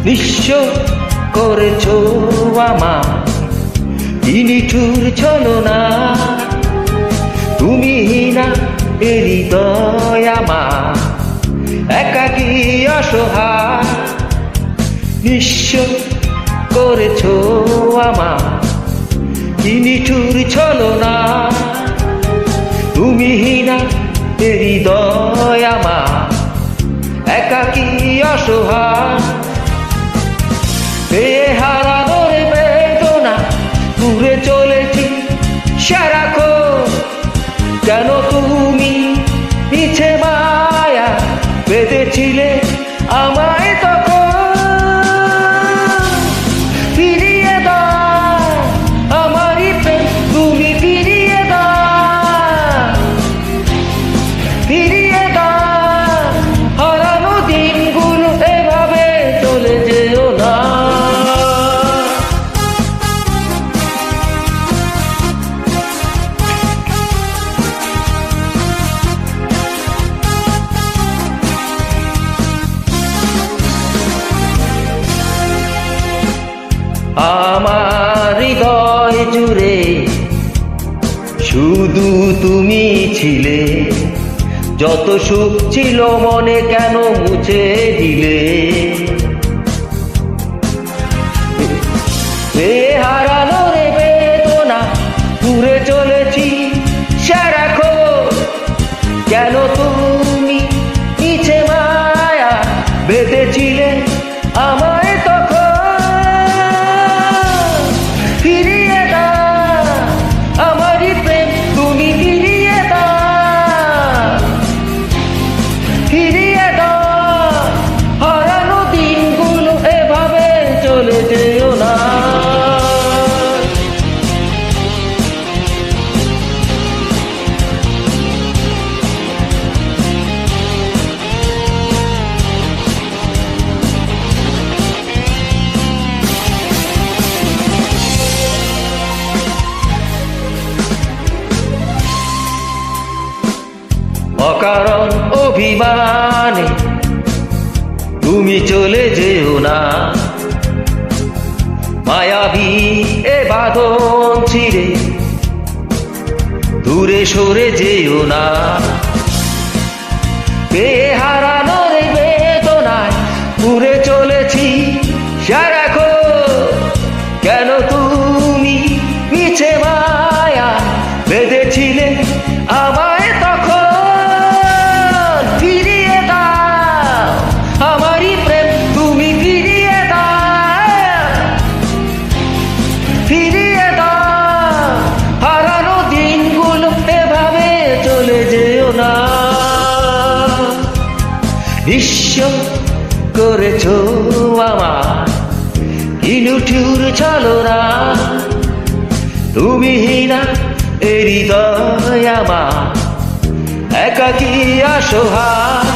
নিঃস্ব করেছ আমার নিঠুর ছলনা। তুমি না এ হৃদয় আমার একাকী অসহায়। নিঃস্ব করেছ আমার নিঠুর ছলনা। তুমি না এ হৃদয় আমার একাকী অসহায়। পেয়ে হারানোর বেদনা ঘুরে চলেছি সারাক্ষণ। কেন তুমি মিছে মায়া বেঁধেছিলে আমায় তখন? ফিরিয়ে দাও আমারই প্রেম, তুমি ফিরিয়ে দাও, ফিরিয়ে দাও হারানো দিনগুলো, এভাবে চলে যেও না। আমার হৃদয় জুড়ে শুধু তুমি ছিলে, যত সুখ ছিল মনে কেন মুছে দিলে? হারানোর বেদনা ঘুরে চলেছি সারাক্ষণ। কেন তুমি মিছে মায়া বেঁধেছিলে আমায় তখন? ফিরিয়ে দাও আমারই প্রেম, তুমি ফিরিয়ে দাও, ফিরিয়ে দাও হারানো দিনগুলো, এভাবে চলে যেও না। অকারণ অভিমানে তুমি চলে যেও না। মায়াবী এ বাঁধন ছিঁড়ে দূরে সরে যেও না। পেয়ে হারানোর বেদনায় ঘুরে চলেছি সারাক্ষণ। কেন তুমি মিছে মায়া বেঁধেছিলে আমায় তখন? ফিরিয়ে দাও আমারই প্রেম, তুমি ফিরিয়ে দাও, ফিরিয়ে দাও হারানো দিনগুলো, এভাবে চলে যেও না। নিঃস্ব করেছ আমার নিঠুর ছলনা। তুমি না এ হৃদয় আমার একাকী অসহায়।